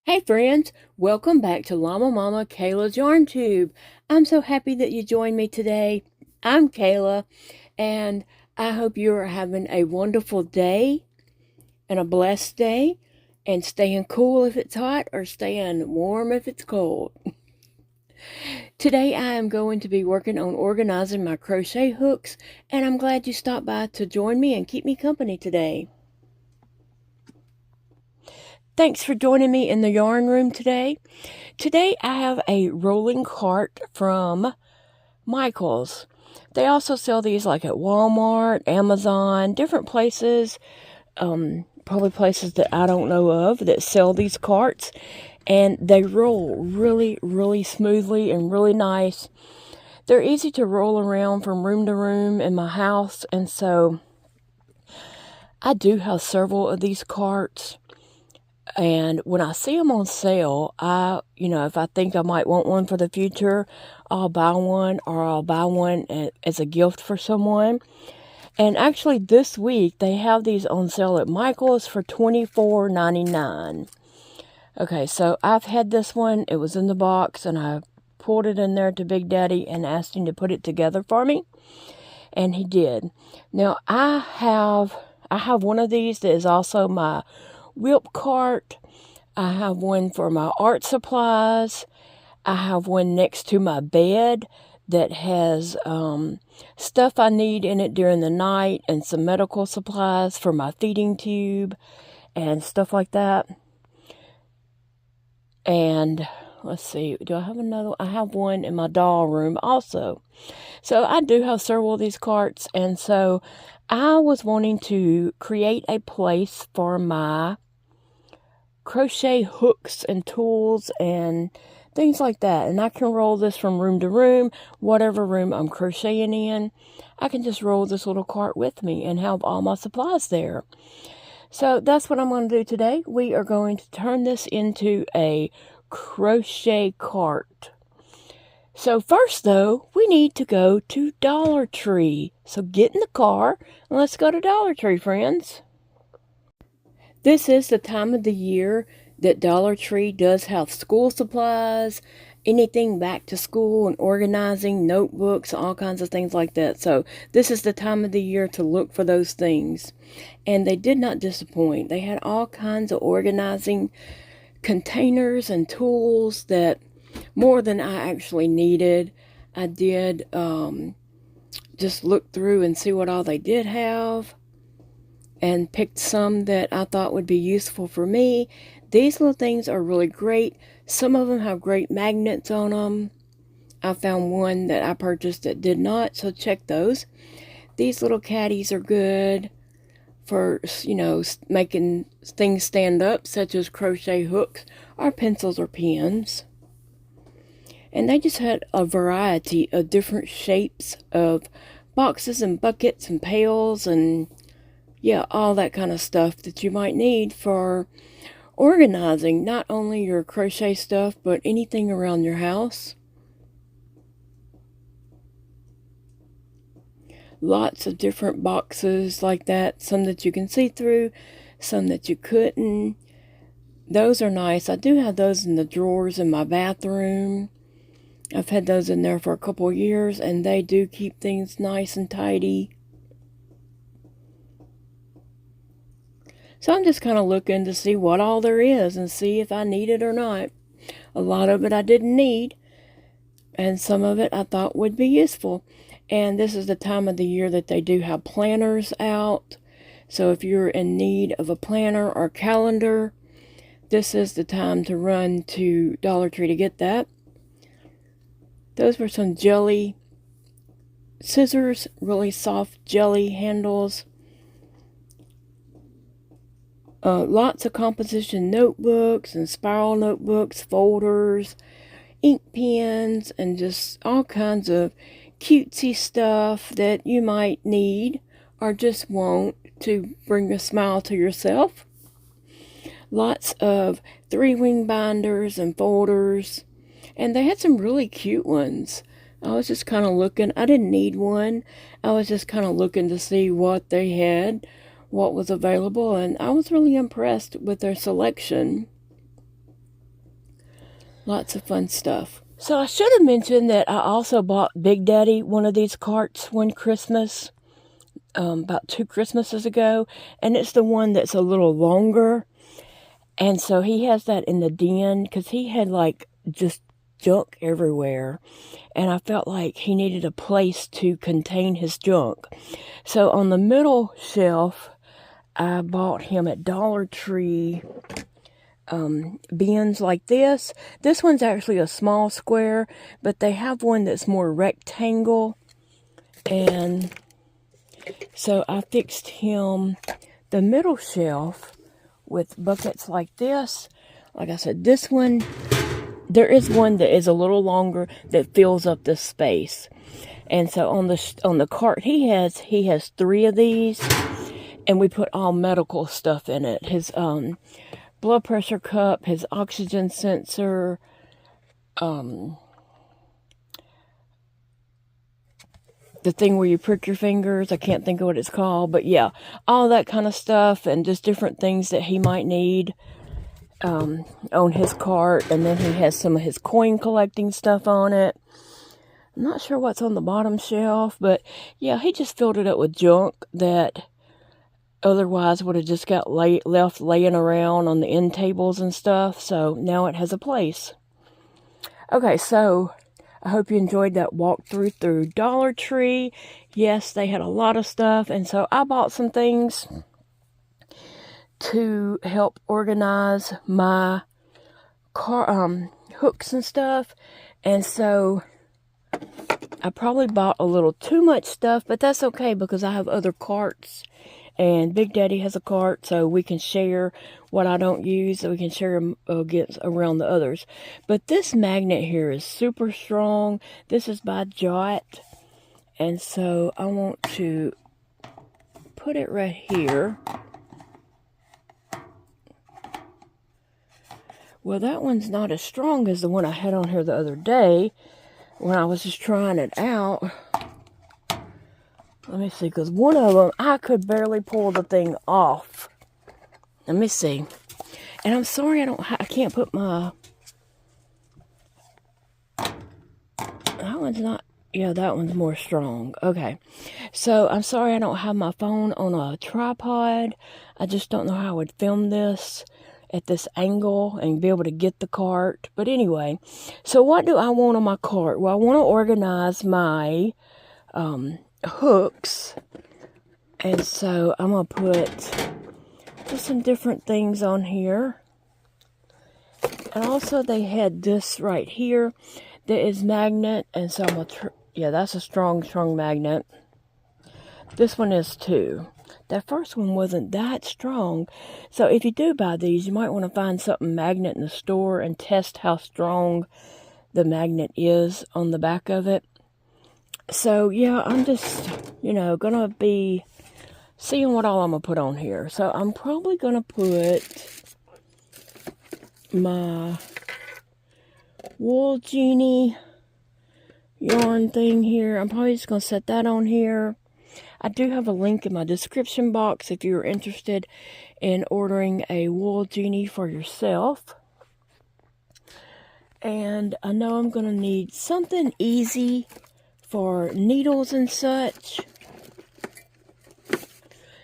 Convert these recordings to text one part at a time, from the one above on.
Hey friends, welcome back to Llama Mama Kayla's Yarn Tube. I'm so happy that you joined me today. I'm Kayla, and I hope you are having a wonderful day and a blessed day, and staying cool if it's hot or staying warm if it's cold. Today I am going to be working on organizing my crochet hooks, and I'm glad you stopped by to join me and keep me company today. Thanks for joining me in the yarn room today. Today I have a rolling cart from Michael's. They also sell these like at Walmart, Amazon, different places, probably places that I don't know of that sell these carts. And they roll really, really smoothly and really nice. They're easy to roll around from room to room in my house. And so I do have several of these carts. And when I see them on sale, if I think I might want one for the future, I'll buy one, or I'll buy one as a gift for someone. And actually this week, they have these on sale at Michael's for $24.99. Okay, so I've had this one. It was in the box, and I pulled it in there to Big Daddy and asked him to put it together for me. And he did. Now, I have one of these that is also my whip cart. I have one for my art supplies. I have one next to my bed that has stuff I need in it during the night, and some medical supplies for my feeding tube and stuff like that. And let's see, do I have another? I have one in my doll room also. So I do have several of these carts, and so I was wanting to create a place for my crochet hooks and tools and things like that. And I can roll this from room to room, whatever room I'm crocheting in. I can just roll this little cart with me and have all my supplies there. So that's what I'm going to do today. We are going to turn this into a crochet cart. So first though, we need to go to Dollar Tree. So get in the car and let's go to Dollar Tree, friends. This is the time of the year that Dollar Tree does have school supplies, anything back to school and organizing, notebooks, all kinds of things like that. So this is the time of the year to look for those things. And they did not disappoint. They had all kinds of organizing containers and tools that more than I actually needed. I did just look through and see what all they did have, and picked some that I thought would be useful for me. These little things are really great. Some of them have great magnets on them. I found one that I purchased that did not, so check those. These little caddies are good for, making things stand up, such as crochet hooks or pencils or pens. And they just had a variety of different shapes of boxes and buckets and pails and all that kind of stuff that you might need for organizing not only your crochet stuff, but anything around your house. Lots of different boxes like that, some that you can see through, some that you couldn't. Those are nice. I do have those in the drawers in my bathroom. I've had those in there for a couple of years, and they do keep things nice and tidy. So I'm just kind of looking to see what all there is and see if I need it or not. A lot of it I didn't need, and some of it I thought would be useful. And this is the time of the year that they do have planners out. So if you're in need of a planner or calendar, this is the time to run to Dollar Tree to get that. Those were some jelly scissors, really soft jelly handles. Lots of composition notebooks and spiral notebooks, folders, ink pens, and just all kinds of cutesy stuff that you might need or just want to bring a smile to yourself. Lots of 3-wing binders and folders, and they had some really cute ones. I was just kind of looking. I didn't need one. I was just kind of looking to see what they had, what was available, and I was really impressed with their selection. Lots of fun stuff. So I should have mentioned that I also bought Big Daddy one of these carts one Christmas, about 2 Christmases ago, and it's the one that's a little longer. And so he has that in the den because he had like just junk everywhere, and I felt like he needed a place to contain his junk. So on the middle shelf, I bought him at Dollar Tree bins like this. This one's actually a small square, but they have one that's more rectangle. And so I fixed him the middle shelf with buckets like this. Like I said, this one, there is one that is a little longer that fills up this space. And so on the cart he has 3 of these, and we put all medical stuff in it. His blood pressure cup, his oxygen sensor, the thing where you prick your fingers. I can't think of what it's called, but yeah, all that kind of stuff, and just different things that he might need on his cart. And then he has some of his coin collecting stuff on it. I'm not sure what's on the bottom shelf, but yeah, he just filled it up with junk that otherwise would have just got left laying around on the end tables and stuff. So now it has a place. Okay, so I hope you enjoyed that walkthrough through Dollar Tree. Yes, they had a lot of stuff, and so I bought some things to help organize my hooks and stuff. And so I probably bought a little too much stuff, but that's okay because I have other carts. And Big Daddy has a cart, so we can share what I don't use, so we can share against around the others. But this magnet here is super strong. This is by Jot. And so I want to put it right here. Well, that one's not as strong as the one I had on here the other day when I was just trying it out. Let me see, because one of them, I could barely pull the thing off. Let me see. And I'm sorry I can't put my... That one's not... Yeah, that one's more strong. Okay. So, I'm sorry I don't have my phone on a tripod. I just don't know how I would film this at this angle and be able to get the cart. But anyway, so what do I want on my cart? Well, I want to organize my... hooks, and so I'm gonna put just some different things on here. And also they had this right here that is magnet, and so I'm gonna yeah, that's a strong magnet. This one is too. That first one wasn't that strong, so if you do buy these, you might want to find something magnet in the store and test how strong the magnet is on the back of it. So, yeah, I'm just, gonna be seeing what all I'm gonna put on here. So, I'm probably gonna put my Wool Jeanie yarn thing here. I'm probably just gonna set that on here. I do have a link in my description box if you're interested in ordering a Wool Jeanie for yourself. And I know I'm gonna need something easy for needles and such.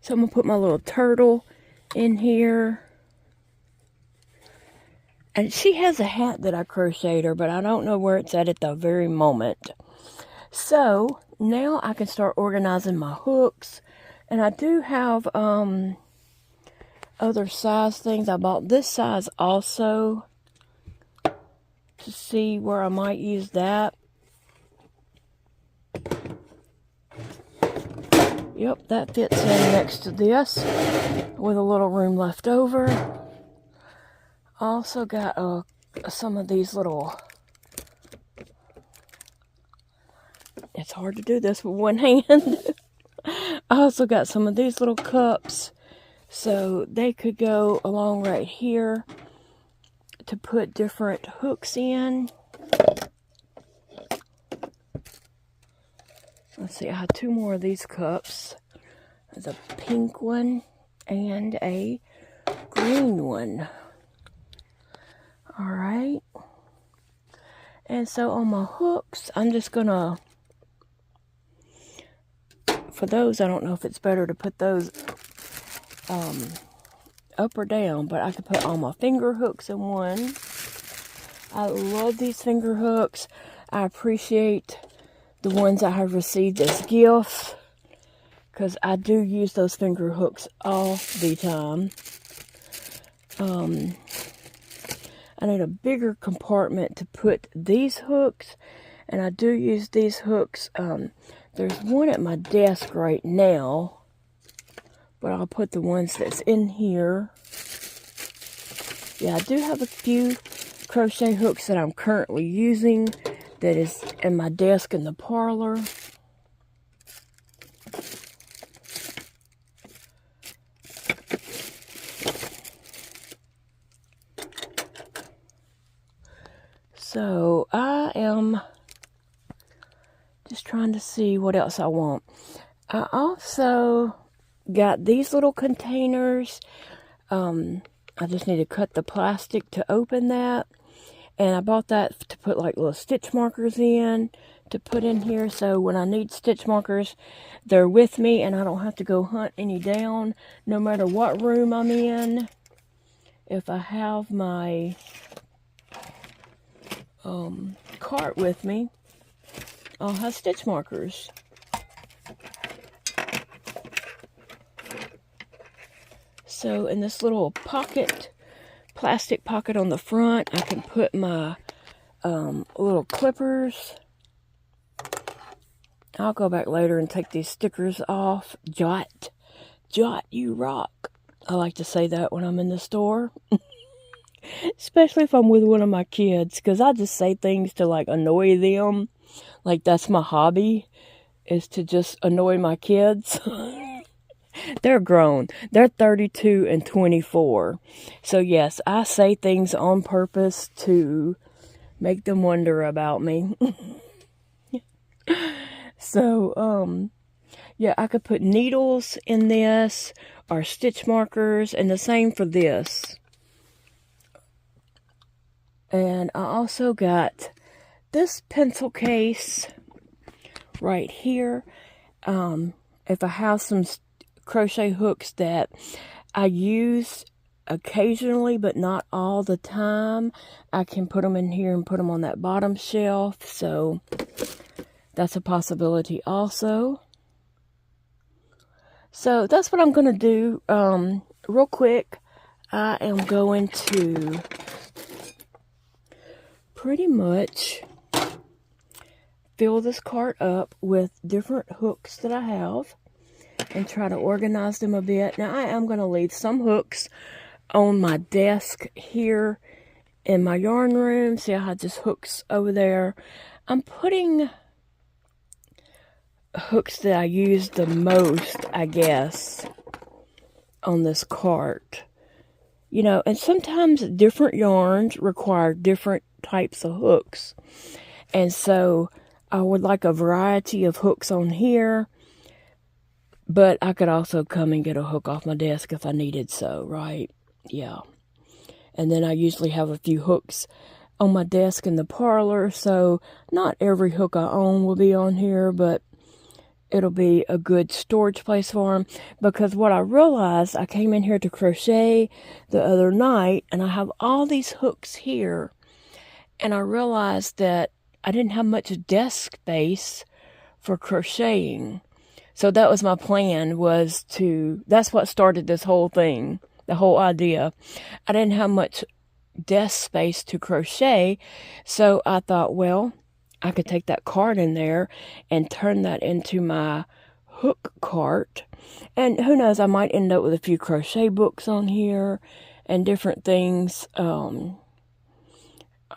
So I'm going to put my little turtle in here. And she has a hat that I crocheted her, but I don't know where it's at the very moment. So now I can start organizing my hooks. And I do have other size things. I bought this size also to see where I might use that. Yep, that fits in next to this with a little room left over. Also got some of these little... It's hard to do this with one hand. I also got some of these little cups, so they could go along right here to put different hooks in. Let's see, I have 2 more of these cups. There's a pink one and a green one. Alright. And so on my hooks, I'm just gonna, for those, I don't know if it's better to put those up or down, but I could put all my finger hooks in one. I love these finger hooks. I appreciate the ones I have received as gifts, because I do use those finger hooks all the time. I need a bigger compartment to put these hooks, and I do use these hooks. There's one at my desk right now, but I'll put the ones that's in here. Yeah, I do have a few crochet hooks that I'm currently using that is in my desk in the parlor. So I am just trying to see what else I want. I also got these little containers. I just need to cut the plastic to open that. And I bought that to put like little stitch markers in, to put in here. So when I need stitch markers, they're with me and I don't have to go hunt any down, no matter what room I'm in. If I have my cart with me, I'll have stitch markers. So in this little pocket, plastic pocket on the front, I can put my little clippers. I'll go back later and take these stickers off. Jot, you rock. I like to say that when I'm in the store. Especially if I'm with one of my kids, because I just say things to like annoy them. Like that's my hobby, is to just annoy my kids. They're grown. They're 32 and 24. So yes, I say things on purpose to make them wonder about me. So, yeah, I could put needles in this or stitch markers, and the same for this. And I also got this pencil case right here. If I have some crochet hooks that I use occasionally but not all the time, I can put them in here and put them on that bottom shelf. So that's a possibility also. So that's what I'm going to do. Real quick, I am going to pretty much fill this cart up with different hooks that I have and try to organize them a bit. Now I am going to leave some hooks on my desk here in my yarn room. See, I had just hooks over there. I'm putting hooks that I use the most, I guess, on this cart. You know, and sometimes different yarns require different types of hooks. And so I would like a variety of hooks on here. But I could also come and get a hook off my desk if I needed so, right? Yeah. And then I usually have a few hooks on my desk in the parlor. So not every hook I own will be on here, but it'll be a good storage place for them. Because what I realized, I came in here to crochet the other night, and I have all these hooks here. And I realized that I didn't have much desk space for crocheting. So that was my plan, that's what started this whole thing, the whole idea. I didn't have much desk space to crochet, so I thought, well, I could take that cart in there and turn that into my hook cart. And who knows, I might end up with a few crochet books on here and different things. I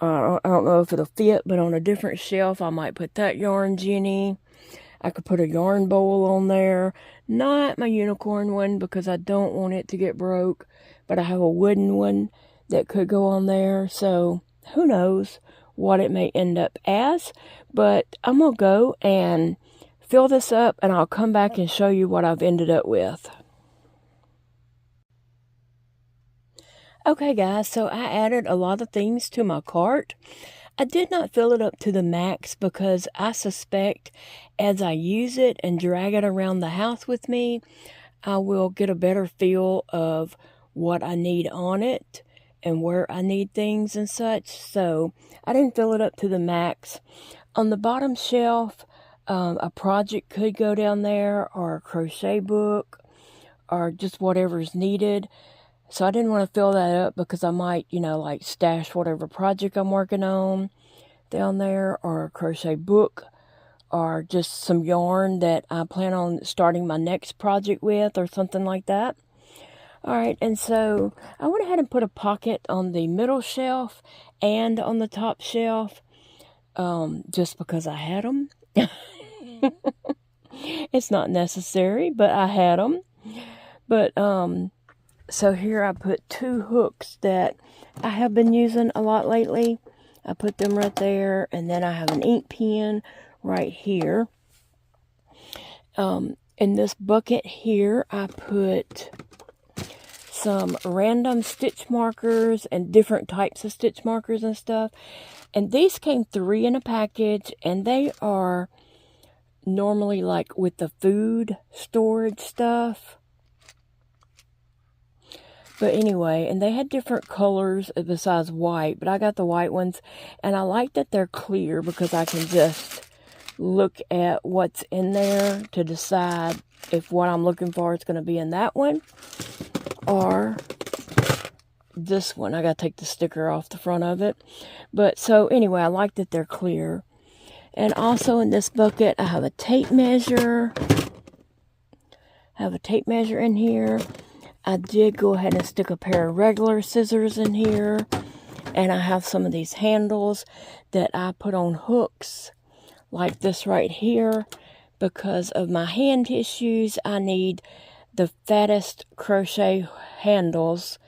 don't know if it'll fit, but on a different shelf, I might put that Wool Jeanie. I could put a yarn bowl on there. Not my unicorn one because I don't want it to get broke. But I have a wooden one that could go on there. So who knows what it may end up as. But I'm going to go and fill this up, and I'll come back and show you what I've ended up with. Okay guys, so I added a lot of things to my cart. I did not fill it up to the max because I suspect as I use it and drag it around the house with me, I will get a better feel of what I need on it and where I need things and such. So I didn't fill it up to the max. On the bottom shelf, a project could go down there, or a crochet book, or just whatever's needed. So I didn't want to fill that up because I might, like stash whatever project I'm working on down there, or a crochet book, or just some yarn that I plan on starting my next project with, or something like that. Alright, and so I went ahead and put a pocket on the middle shelf and on the top shelf, just because I had them. It's not necessary, but I had them. But, so here I put 2 hooks that I have been using a lot lately. I put them right there, and then I have an ink pen right here. In this bucket here, I put some random stitch markers and different types of stitch markers and stuff. And these came 3 in a package, and they are normally like with the food storage stuff. But anyway, and they had different colors besides white, but I got the white ones, and I like that they're clear because I can just look at what's in there to decide if what I'm looking for is going to be in that one or this one. I got to take the sticker off the front of it. But so anyway, I like that they're clear. And also in this bucket, I have a tape measure. I have a tape measure in here. I did go ahead and stick a pair of regular scissors in here. And I have some of these handles that I put on hooks like this right here. Because of my hand issues, I need the fattest crochet handles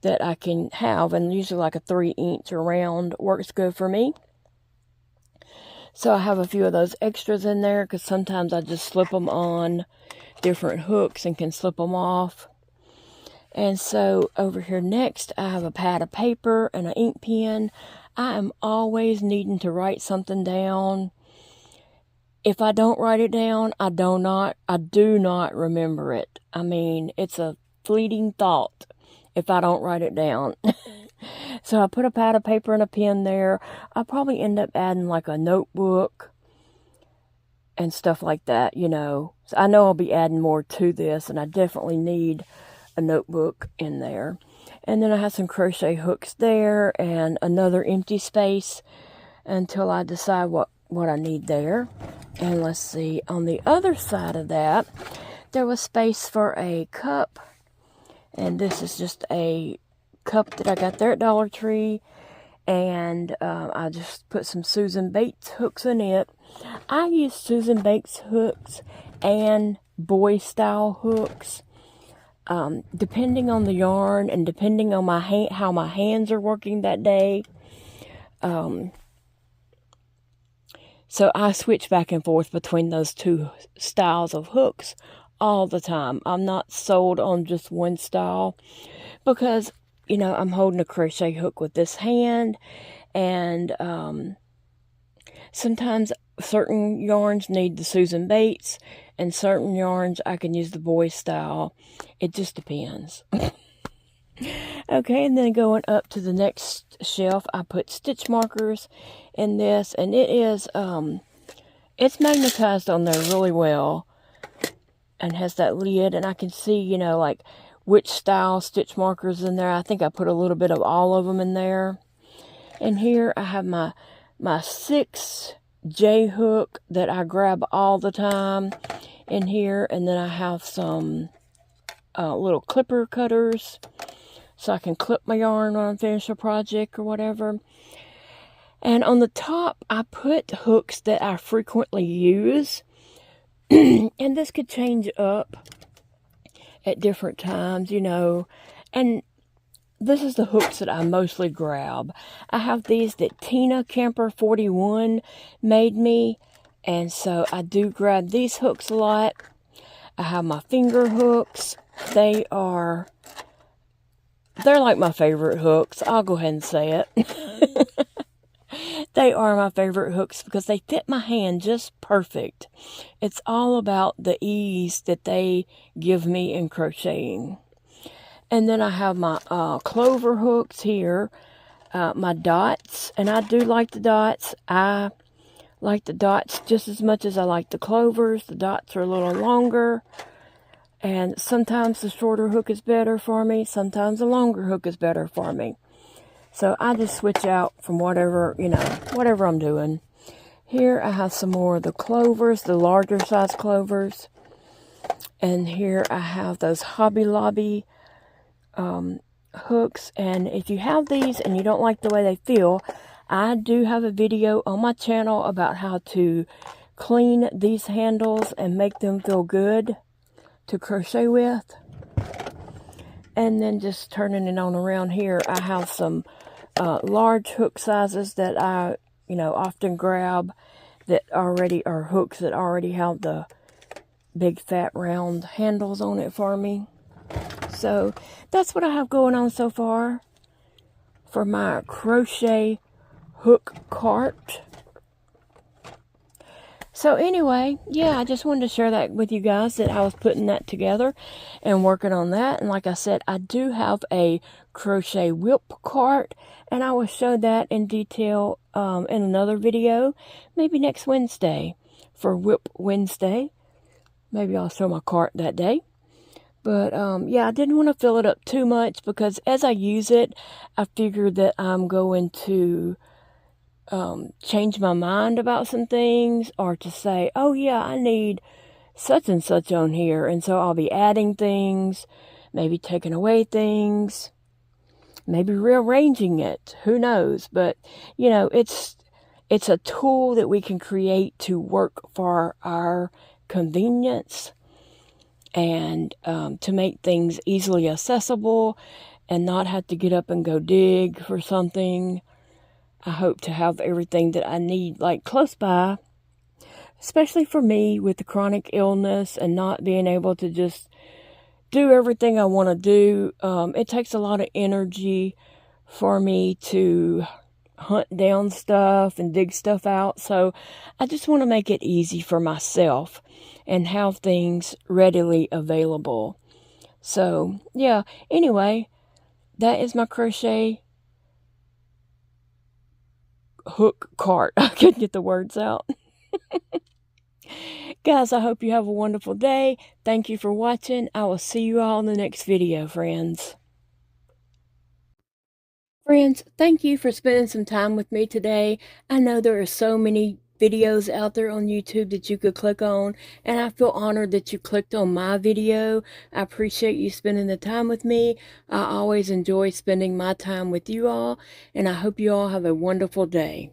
that I can have. And usually like a 3-inch round works good for me. So I have a few of those extras in there because sometimes I just slip them on different hooks and can slip them off. And so over here next, I have a pad of paper and an ink pen. I am always needing to write something down. If I don't write it down, I do not remember it. I mean, it's a fleeting thought if I don't write it down. So I put a pad of paper and a pen there. I'll probably end up adding like a notebook and stuff like that, So I know I'll be adding more to this, and I definitely need a notebook in there. And then I have some crochet hooks there and another empty space until I decide what I need there. And let's see, on the other side of that, there was space for a cup. And this is just a cup that I got there at Dollar Tree. And I just put some Susan Bates hooks in it. I use Susan Bates hooks and boy style hooks. Depending on the yarn and depending on how my hands are working that day. So I switch back and forth between those 2 styles of hooks all the time. I'm not sold on just one style because, I'm holding a crochet hook with this hand, and sometimes certain yarns need the Susan Bates, and certain yarns I can use the boy style. It just depends. Okay, and then going up to the next shelf, I put stitch markers in this, and it is, it's magnetized on there really well, and has that lid, and I can see, like, which style stitch markers in there. I think I put a little bit of all of them in there. And here I have my 6 J hook that I grab all the time in here, and then I have some little clipper cutters so I can clip my yarn when I'm finished a project or whatever. And on the top, I put hooks that I frequently use. And this could change up at different times, And this is the hooks that I mostly grab. I have these that Tina Camper 41 made me. And so I do grab these hooks a lot. I have my finger hooks. They're like my favorite hooks. I'll go ahead and say it. They are my favorite hooks because they fit my hand just perfect. It's all about the ease that they give me in crocheting. And then I have my clover hooks here, my dots, and I do like the dots. I like the dots just as much as I like the clovers. The dots are a little longer, and sometimes the shorter hook is better for me. Sometimes the longer hook is better for me. So I just switch out from whatever, whatever I'm doing. Here I have some more of the clovers, the larger size clovers. And here I have those Hobby Lobby hooks. And if you have these and you don't like the way they feel, I do have a video on my channel about how to clean these handles and make them feel good to crochet with. And then just turning it on around here, I have some large hook sizes that I, often grab that already are hooks that already have the big fat round handles on it for me. So that's what I have going on so far for my crochet hook cart. So anyway, yeah, I just wanted to share that with you guys, that I was putting that together and working on that. And like I said, I do have a crochet whip cart, and I will show that in detail in another video, maybe next Wednesday for Whip Wednesday. Maybe I'll show my cart that day. But yeah, I didn't want to fill it up too much because as I use it, I figured that I'm going to change my mind about some things, or to say, oh yeah, I need such and such on here, and so I'll be adding things, maybe taking away things, maybe rearranging it, who knows. But it's a tool that we can create to work for our convenience, and to make things easily accessible and not have to get up and go dig for something. I hope to have everything that I need, like, close by, especially for me with the chronic illness and not being able to just do everything I want to do. It takes a lot of energy for me to hunt down stuff and dig stuff out. So I just want to make it easy for myself and have things readily available. So yeah, anyway, that is my crochet hook cart. I couldn't get the words out. Guys, I hope you have a wonderful day. Thank you for watching. I will see you all in the next video, friends. Friends, thank you for spending some time with me today. I know there are so many videos out there on YouTube that you could click on, and I feel honored that you clicked on my video. I appreciate you spending the time with me. I always enjoy spending my time with you all, and I hope you all have a wonderful day.